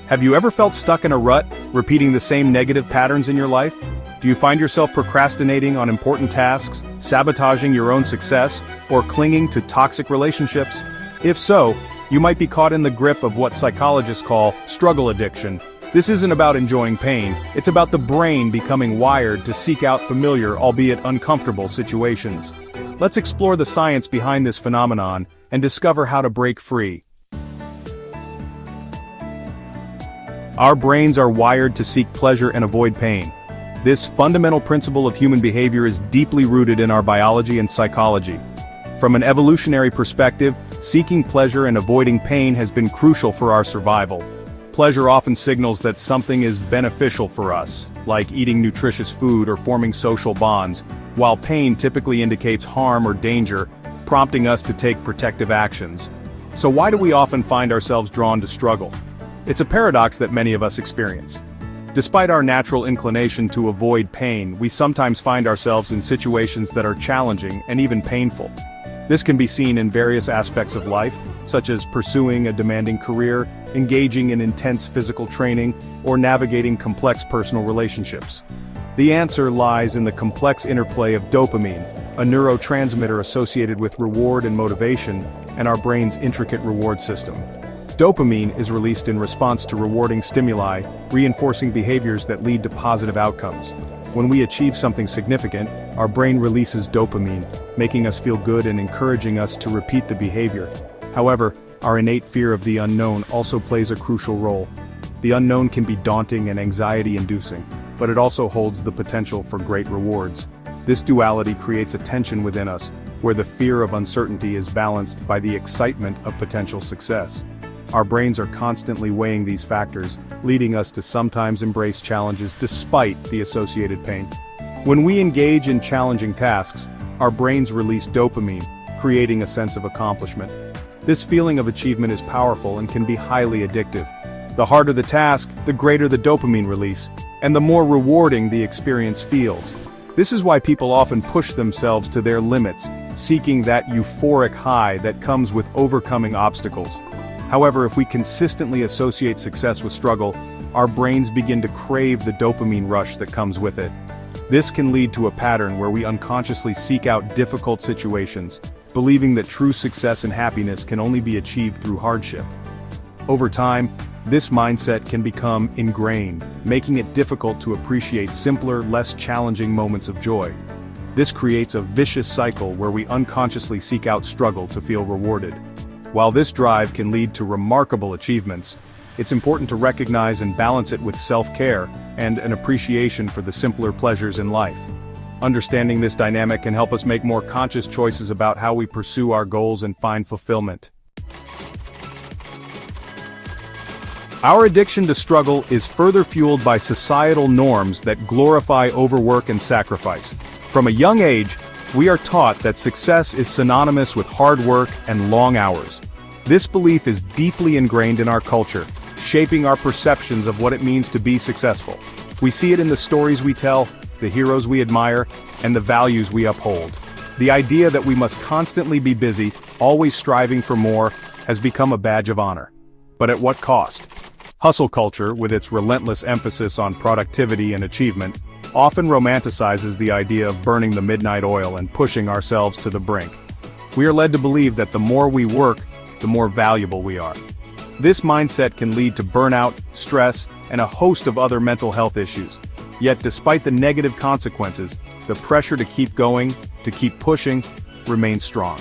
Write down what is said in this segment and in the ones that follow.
Have you ever felt stuck in a rut, repeating the same negative patterns in your life? Do you find yourself procrastinating on important tasks, sabotaging your own success, or clinging to toxic relationships? If so, you might be caught in the grip of what psychologists call struggle addiction. This isn't about enjoying pain, it's about the brain becoming wired to seek out familiar, albeit uncomfortable, situations. Let's explore the science behind this phenomenon and discover how to break free. Our brains are wired to seek pleasure and avoid pain. This fundamental principle of human behavior is deeply rooted in our biology and psychology. From an evolutionary perspective, seeking pleasure and avoiding pain has been crucial for our survival. Pleasure often signals that something is beneficial for us, like eating nutritious food or forming social bonds, while pain typically indicates harm or danger, prompting us to take protective actions. So why do we often find ourselves drawn to struggle? It's a paradox that many of us experience. Despite our natural inclination to avoid pain, we sometimes find ourselves in situations that are challenging and even painful. This can be seen in various aspects of life, such as pursuing a demanding career, engaging in intense physical training, or navigating complex personal relationships. The answer lies in the complex interplay of dopamine, a neurotransmitter associated with reward and motivation, and our brain's intricate reward system. Dopamine is released in response to rewarding stimuli, reinforcing behaviors that lead to positive outcomes. When we achieve something significant, our brain releases dopamine, making us feel good and encouraging us to repeat the behavior. However, our innate fear of the unknown also plays a crucial role. The unknown can be daunting and anxiety-inducing, but it also holds the potential for great rewards. This duality creates a tension within us, where the fear of uncertainty is balanced by the excitement of potential success. Our brains are constantly weighing these factors, leading us to sometimes embrace challenges despite the associated pain. When we engage in challenging tasks, our brains release dopamine, creating a sense of accomplishment. This feeling of achievement is powerful and can be highly addictive. The harder the task, the greater the dopamine release, and the more rewarding the experience feels. This is why people often push themselves to their limits, seeking that euphoric high that comes with overcoming obstacles. However, if we consistently associate success with struggle, our brains begin to crave the dopamine rush that comes with it. This can lead to a pattern where we unconsciously seek out difficult situations, believing that true success and happiness can only be achieved through hardship. Over time, this mindset can become ingrained, making it difficult to appreciate simpler, less challenging moments of joy. This creates a vicious cycle where we unconsciously seek out struggle to feel rewarded. While this drive can lead to remarkable achievements, it's important to recognize and balance it with self-care and an appreciation for the simpler pleasures in life. Understanding this dynamic can help us make more conscious choices about how we pursue our goals and find fulfillment. Our addiction to struggle is further fueled by societal norms that glorify overwork and sacrifice. From a young age, we are taught that success is synonymous with hard work and long hours. This belief is deeply ingrained in our culture, shaping our perceptions of what it means to be successful. We see it in the stories we tell, the heroes we admire, and the values we uphold. The idea that we must constantly be busy, always striving for more, has become a badge of honor. But at what cost? Hustle culture, with its relentless emphasis on productivity and achievement, often romanticizes the idea of burning the midnight oil and pushing ourselves to the brink. We are led to believe that the more we work, the more valuable we are. This mindset can lead to burnout, stress, and a host of other mental health issues. Yet despite the negative consequences, the pressure to keep going, to keep pushing, remains strong.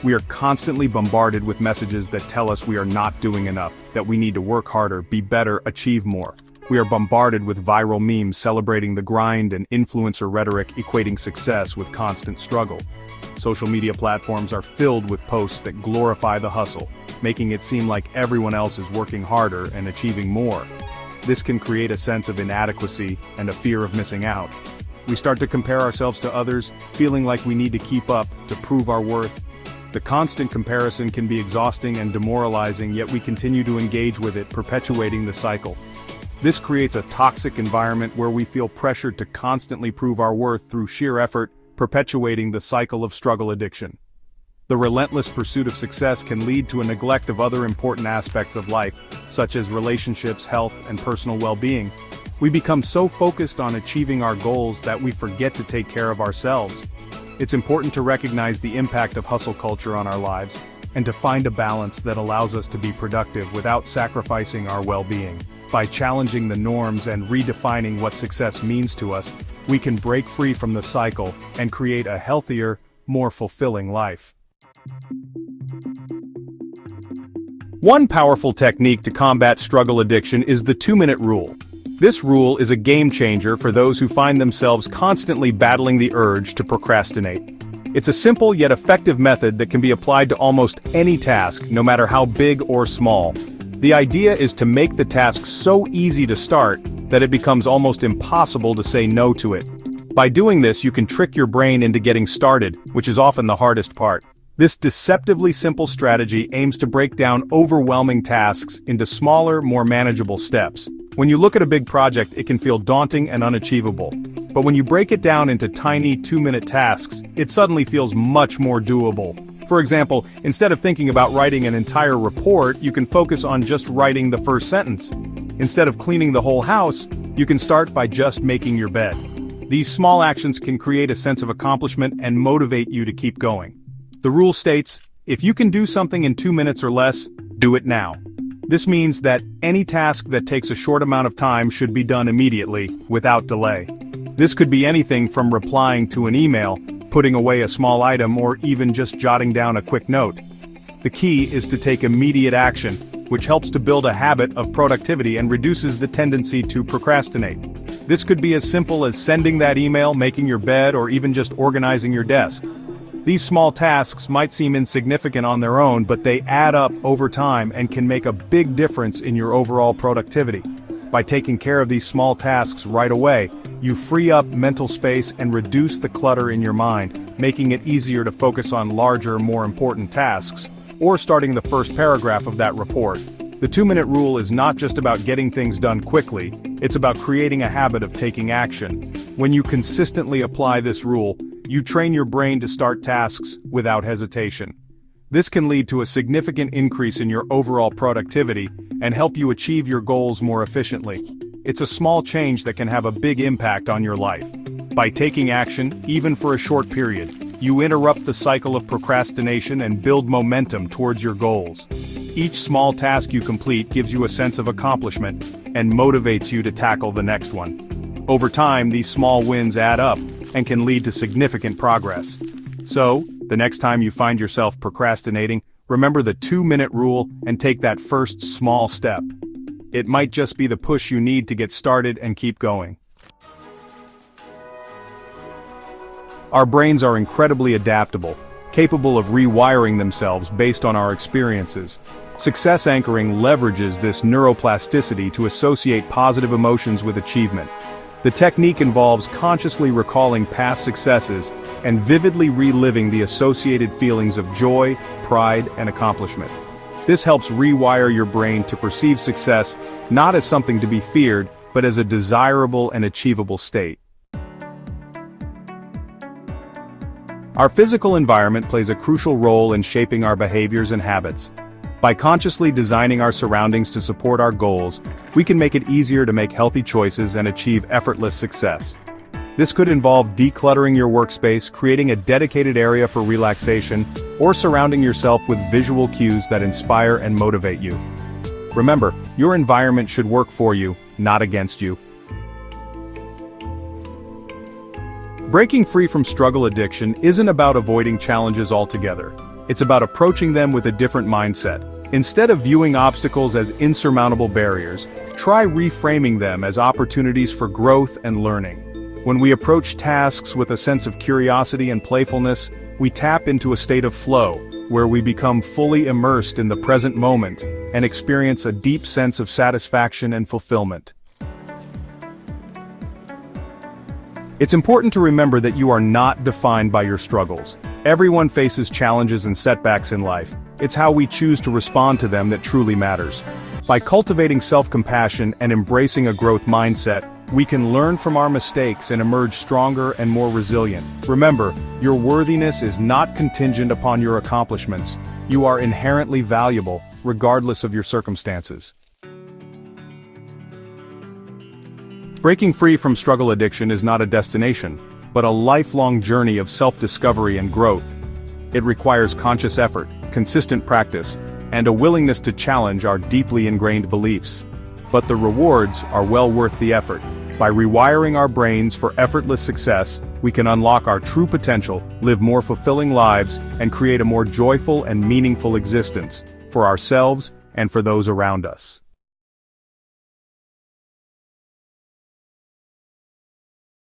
We are constantly bombarded with messages that tell us we are not doing enough, that we need to work harder, be better, achieve more. We are bombarded with viral memes celebrating the grind and influencer rhetoric equating success with constant struggle. Social media platforms are filled with posts that glorify the hustle, making it seem like everyone else is working harder and achieving more. This can create a sense of inadequacy and a fear of missing out. We start to compare ourselves to others, feeling like we need to keep up to prove our worth. The constant comparison can be exhausting and demoralizing, yet we continue to engage with it, perpetuating the cycle. This creates a toxic environment where we feel pressured to constantly prove our worth through sheer effort, perpetuating the cycle of struggle addiction. The relentless pursuit of success can lead to a neglect of other important aspects of life, such as relationships, health, and personal well-being. We become so focused on achieving our goals that we forget to take care of ourselves. It's important to recognize the impact of hustle culture on our lives, and to find a balance that allows us to be productive without sacrificing our well-being. By challenging the norms and redefining what success means to us, we can break free from the cycle and create a healthier, more fulfilling life. One powerful technique to combat struggle addiction is the 2-minute rule. This rule is a game changer for those who find themselves constantly battling the urge to procrastinate. It's a simple yet effective method that can be applied to almost any task, no matter how big or small. The idea is to make the task so easy to start that it becomes almost impossible to say no to it. By doing this, you can trick your brain into getting started, which is often the hardest part. This deceptively simple strategy aims to break down overwhelming tasks into smaller, more manageable steps. When you look at a big project, it can feel daunting and unachievable. But when you break it down into tiny 2-minute tasks, it suddenly feels much more doable. For example, instead of thinking about writing an entire report, you can focus on just writing the first sentence. Instead of cleaning the whole house, you can start by just making your bed. These small actions can create a sense of accomplishment and motivate you to keep going. The rule states, if you can do something in 2 minutes or less, do it now. This means that any task that takes a short amount of time should be done immediately, without delay. This could be anything from replying to an email, putting away a small item, or even just jotting down a quick note. The key is to take immediate action, which helps to build a habit of productivity and reduces the tendency to procrastinate. This could be as simple as sending that email, making your bed, or even just organizing your desk. These small tasks might seem insignificant on their own, but they add up over time and can make a big difference in your overall productivity. By taking care of these small tasks right away, you free up mental space and reduce the clutter in your mind, making it easier to focus on larger, more important tasks, or starting the first paragraph of that report. The 2-minute rule is not just about getting things done quickly, it's about creating a habit of taking action. When you consistently apply this rule, you train your brain to start tasks without hesitation. This can lead to a significant increase in your overall productivity and help you achieve your goals more efficiently. It's a small change that can have a big impact on your life. By taking action, even for a short period, you interrupt the cycle of procrastination and build momentum towards your goals. Each small task you complete gives you a sense of accomplishment and motivates you to tackle the next one. Over time, these small wins add up and can lead to significant progress. So, the next time you find yourself procrastinating, remember the 2-minute rule and take that first small step. It might just be the push you need to get started and keep going. Our brains are incredibly adaptable, capable of rewiring themselves based on our experiences. Success anchoring leverages this neuroplasticity to associate positive emotions with achievement. The technique involves consciously recalling past successes and vividly reliving the associated feelings of joy, pride, and accomplishment. This helps rewire your brain to perceive success not as something to be feared, but as a desirable and achievable state. Our physical environment plays a crucial role in shaping our behaviors and habits. By consciously designing our surroundings to support our goals, we can make it easier to make healthy choices and achieve effortless success. This could involve decluttering your workspace, creating a dedicated area for relaxation, or surrounding yourself with visual cues that inspire and motivate you. Remember, your environment should work for you, not against you. Breaking free from struggle addiction isn't about avoiding challenges altogether. It's about approaching them with a different mindset. Instead of viewing obstacles as insurmountable barriers, try reframing them as opportunities for growth and learning. When we approach tasks with a sense of curiosity and playfulness, we tap into a state of flow, where we become fully immersed in the present moment and experience a deep sense of satisfaction and fulfillment. It's important to remember that you are not defined by your struggles. Everyone faces challenges and setbacks in life. It's how we choose to respond to them that truly matters. By cultivating self-compassion and embracing a growth mindset, We can learn from our mistakes and emerge stronger and more resilient. Remember, your worthiness is not contingent upon your accomplishments. You are inherently valuable, regardless of your circumstances. Breaking free from struggle addiction is not a destination, but a lifelong journey of self-discovery and growth. It requires conscious effort, consistent practice, and a willingness to challenge our deeply ingrained beliefs. But the rewards are well worth the effort. By rewiring our brains for effortless success, we can unlock our true potential, live more fulfilling lives, and create a more joyful and meaningful existence, for ourselves and for those around us.